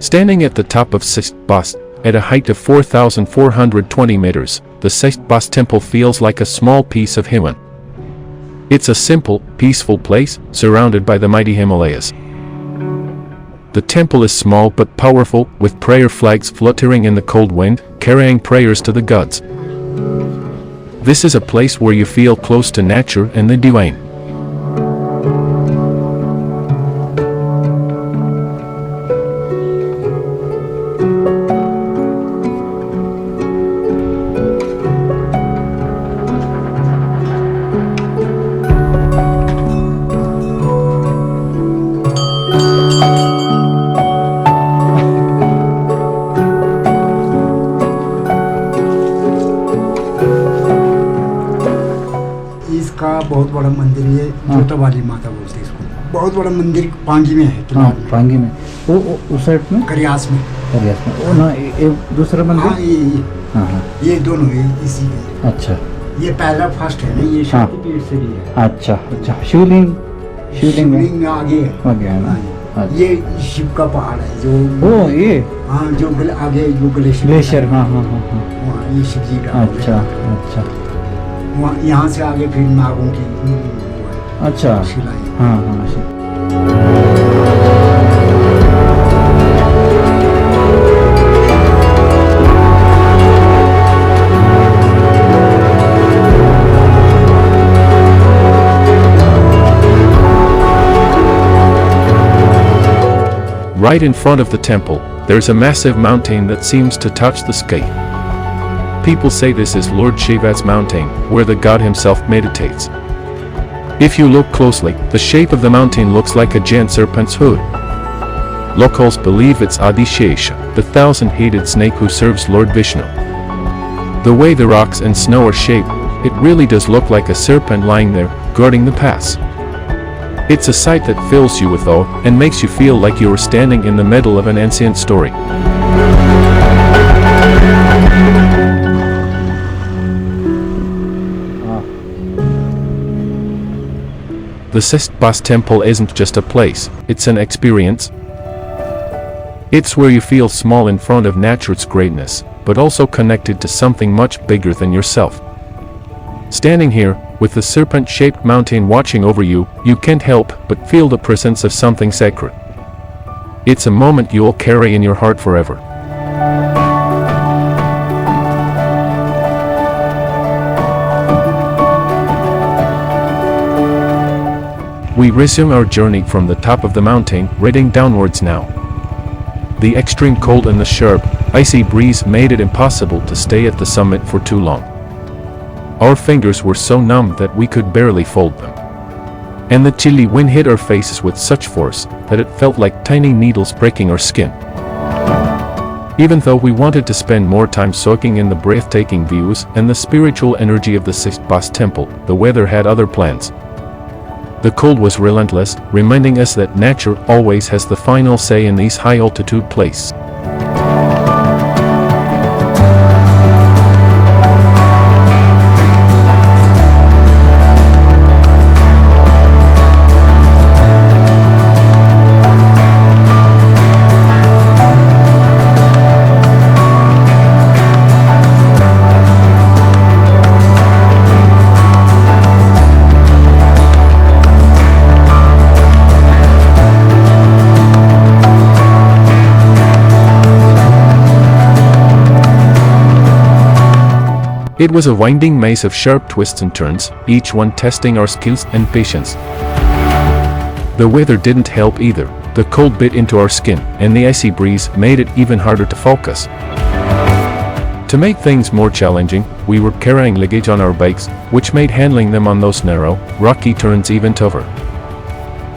Standing at the top of Sach at a height of 4,420 meters, the Sach temple feels like a small piece of heaven. It's a simple, peaceful place, surrounded by the mighty Himalayas. The temple is small but powerful, with prayer flags fluttering in the cold wind, carrying prayers to the gods. This is a place where you feel close to nature and the divine. इसका बहुत बड़ा मंदिर है, जोता वाली माता बोलते हैं इसको। बहुत बड़ा मंदिर पांगी में है, किलार में। पांगी में वो उस साइड में करियास में वो ना ये दूसरा मंदिर। हाँ, ये दोनों है इसी के। अच्छा, ये पहला फर्स्ट है ना, ये शक्तिपीठ से भी है। अच्छा अच्छा, शिवलिंग आगे है ना। ये शिव का पहाड़ है जो ये हाँ, जो आगे जो ग्लेशियर। हाँ, ये शिव जी का। अच्छा अच्छा, यहाँ से आगे फिर नागों की अच्छा शिलाई। हाँ। Right in front of the temple, there's a massive mountain that seems to touch the sky. People say this is Lord Shiva's mountain, where the god himself meditates. If you look closely, the shape of the mountain looks like a giant serpent's hood. Locals believe it's Adi Shesha, the thousand-headed snake who serves Lord Vishnu. The way the rocks and snow are shaped, it really does look like a serpent lying there, guarding the pass. It's a sight that fills you with awe, and makes you feel like you are standing in the middle of an ancient story. The Sach temple isn't just a place, it's an experience. It's where you feel small in front of nature's greatness, but also connected to something much bigger than yourself. Standing here, with the serpent-shaped mountain watching over you, you can't help but feel the presence of something sacred. It's a moment you'll carry in your heart forever. We resume our journey from the top of the mountain, heading downwards now. The extreme cold and the sharp, icy breeze made it impossible to stay at the summit for too long. Our fingers were so numb that we could barely fold them. And the chilly wind hit our faces with such force that it felt like tiny needles breaking our skin. Even though we wanted to spend more time soaking in the breathtaking views and the spiritual energy of the Sach temple, the weather had other plans. The cold was relentless, reminding us that nature always has the final say in these high-altitude places. It was a winding maze of sharp twists and turns, each one testing our skills and patience. The weather didn't help either. The cold bit into our skin, and the icy breeze made it even harder to focus. To make things more challenging, we were carrying luggage on our bikes, which made handling them on those narrow, rocky turns even tougher.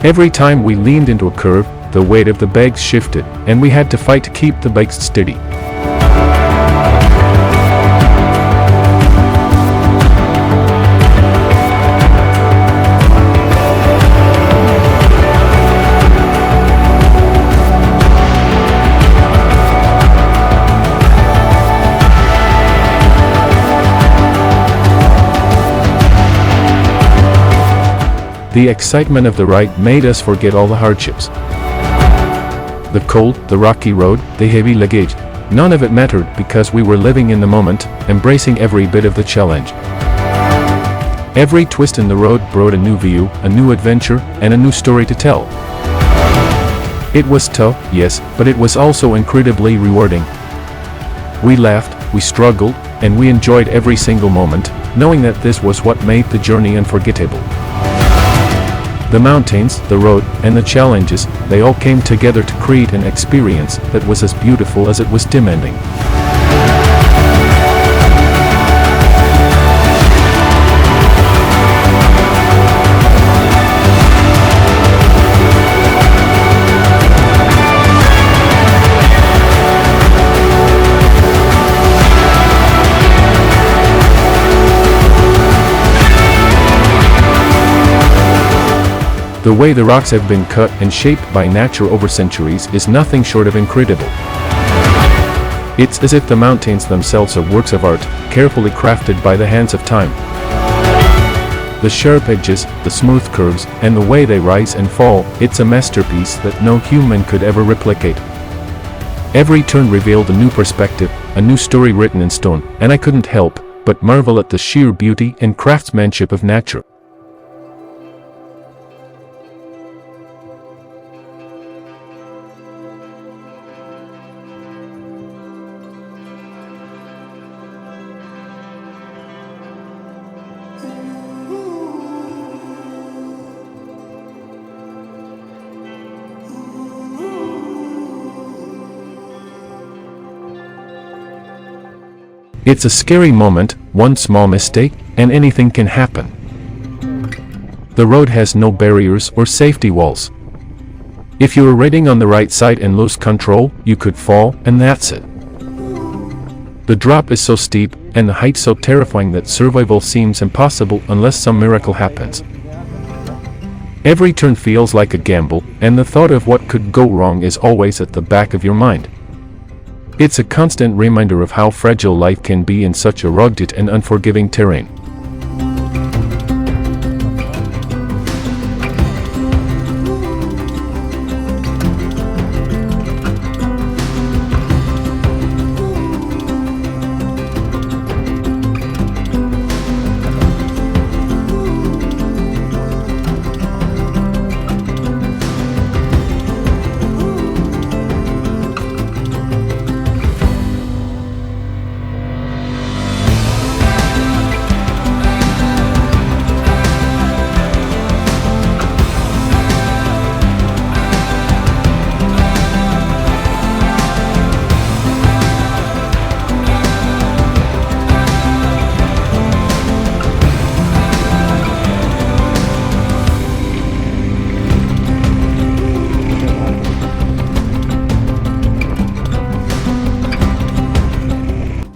Every time we leaned into a curve, the weight of the bags shifted, and we had to fight to keep the bikes steady. The excitement of the ride made us forget all the hardships. The cold, the rocky road, the heavy luggage. None of it mattered because we were living in the moment, embracing every bit of the challenge. Every twist in the road brought a new view, a new adventure, and a new story to tell. It was tough, yes, but it was also incredibly rewarding. We laughed, we struggled, and we enjoyed every single moment, knowing that this was what made the journey unforgettable. The mountains, the road, and the challenges, they all came together to create an experience that was as beautiful as it was demanding. The way the rocks have been cut and shaped by nature over centuries is nothing short of incredible. It's as if the mountains themselves are works of art, carefully crafted by the hands of time. The sharp edges, the smooth curves, and the way they rise and fall, it's a masterpiece that no human could ever replicate. Every turn revealed a new perspective, a new story written in stone, and I couldn't help but marvel at the sheer beauty and craftsmanship of nature. It's a scary moment, one small mistake, and anything can happen. The road has no barriers or safety walls. If you are riding on the right side and lose control, you could fall, and that's it. The drop is so steep, and the height so terrifying that survival seems impossible unless some miracle happens. Every turn feels like a gamble, and the thought of what could go wrong is always at the back of your mind. It's a constant reminder of how fragile life can be in such a rugged and unforgiving terrain.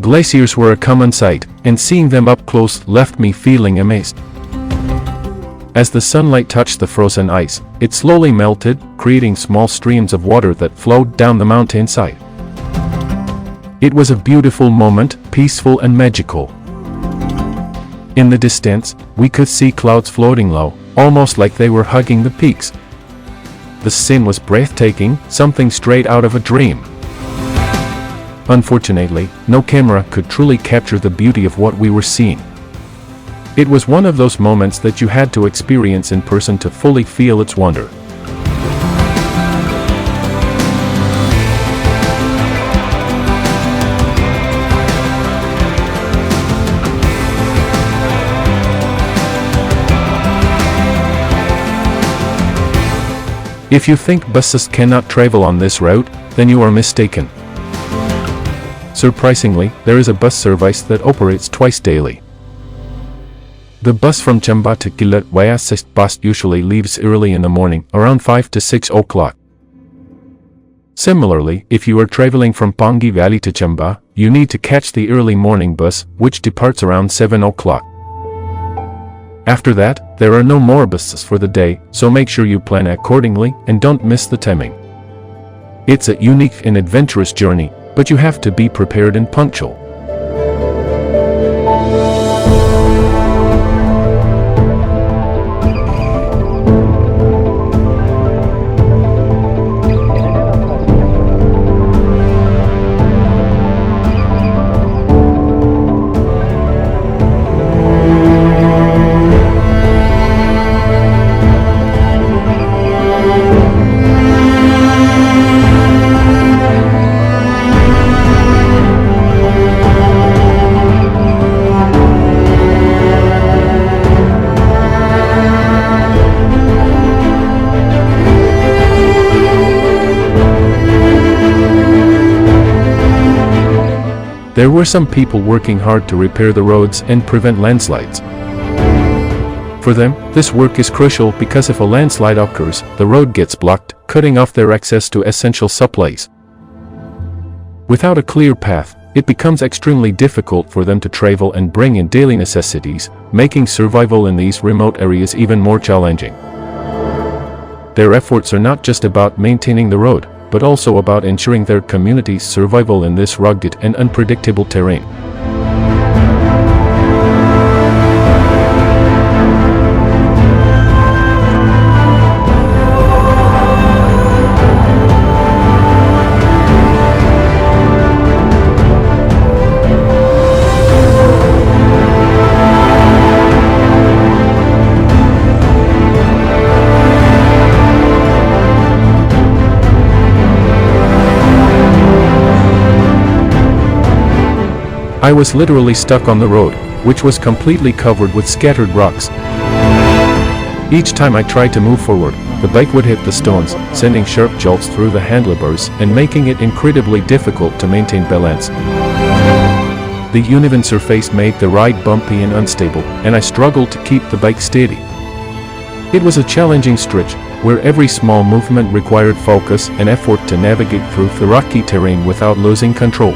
Glaciers were a common sight, and seeing them up close left me feeling amazed. As the sunlight touched the frozen ice, it slowly melted, creating small streams of water that flowed down the mountainside. It was a beautiful moment, peaceful and magical. In the distance, we could see clouds floating low, almost like they were hugging the peaks. The scene was breathtaking, something straight out of a dream. Unfortunately, no camera could truly capture the beauty of what we were seeing. It was one of those moments that you had to experience in person to fully feel its wonder. If you think buses cannot travel on this route, then you are mistaken. Surprisingly, there is a bus service that operates twice daily. The bus from Chamba to Killar via Sach bus usually leaves early in the morning, around 5 to 6 o'clock. Similarly, if you are traveling from Pangi Valley to Chamba, you need to catch the early morning bus, which departs around 7 o'clock. After that, there are no more buses for the day, so make sure you plan accordingly and don't miss the timing. It's a unique and adventurous journey, but you have to be prepared and punctual. There were some people working hard to repair the roads and prevent landslides. For them, this work is crucial because if a landslide occurs, the road gets blocked, cutting off their access to essential supplies. Without a clear path, it becomes extremely difficult for them to travel and bring in daily necessities, making survival in these remote areas even more challenging. Their efforts are not just about maintaining the road, but also about ensuring their community's survival in this rugged and unpredictable terrain. I was literally stuck on the road, which was completely covered with scattered rocks. Each time I tried to move forward, the bike would hit the stones, sending sharp jolts through the handlebars and making it incredibly difficult to maintain balance. The uneven surface made the ride bumpy and unstable, and I struggled to keep the bike steady. It was a challenging stretch, where every small movement required focus and effort to navigate through the rocky terrain without losing control.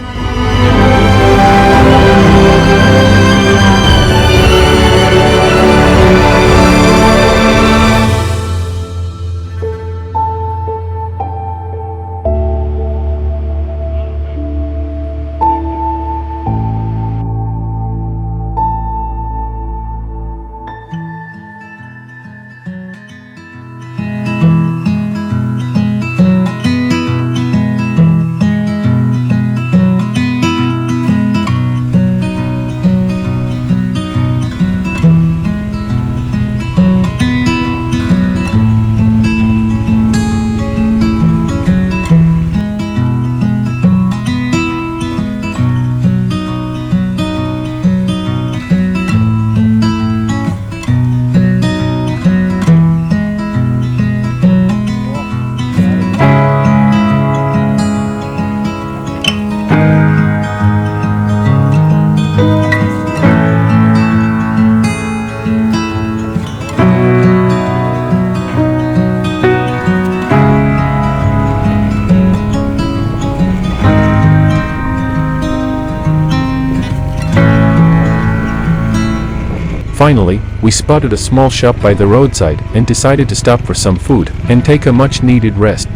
Finally, we spotted a small shop by the roadside and decided to stop for some food and take a much-needed rest.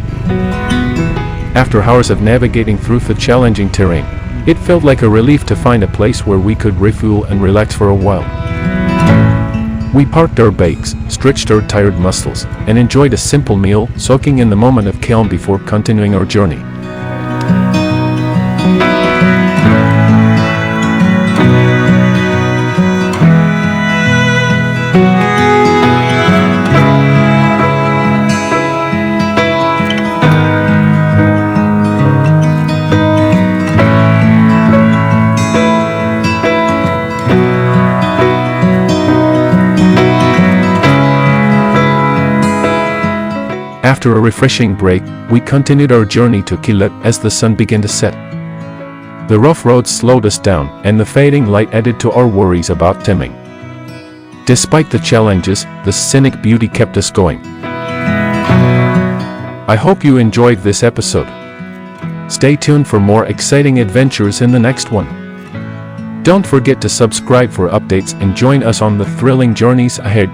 After hours of navigating through the challenging terrain, it felt like a relief to find a place where we could refuel and relax for a while. We parked our bikes, stretched our tired muscles, and enjoyed a simple meal, soaking in the moment of calm before continuing our journey. After a refreshing break, we continued our journey to Killar as the sun began to set. The rough roads slowed us down, and the fading light added to our worries about timing. Despite the challenges, the scenic beauty kept us going. I hope you enjoyed this episode. Stay tuned for more exciting adventures in the next one. Don't forget to subscribe for updates and join us on the thrilling journeys ahead.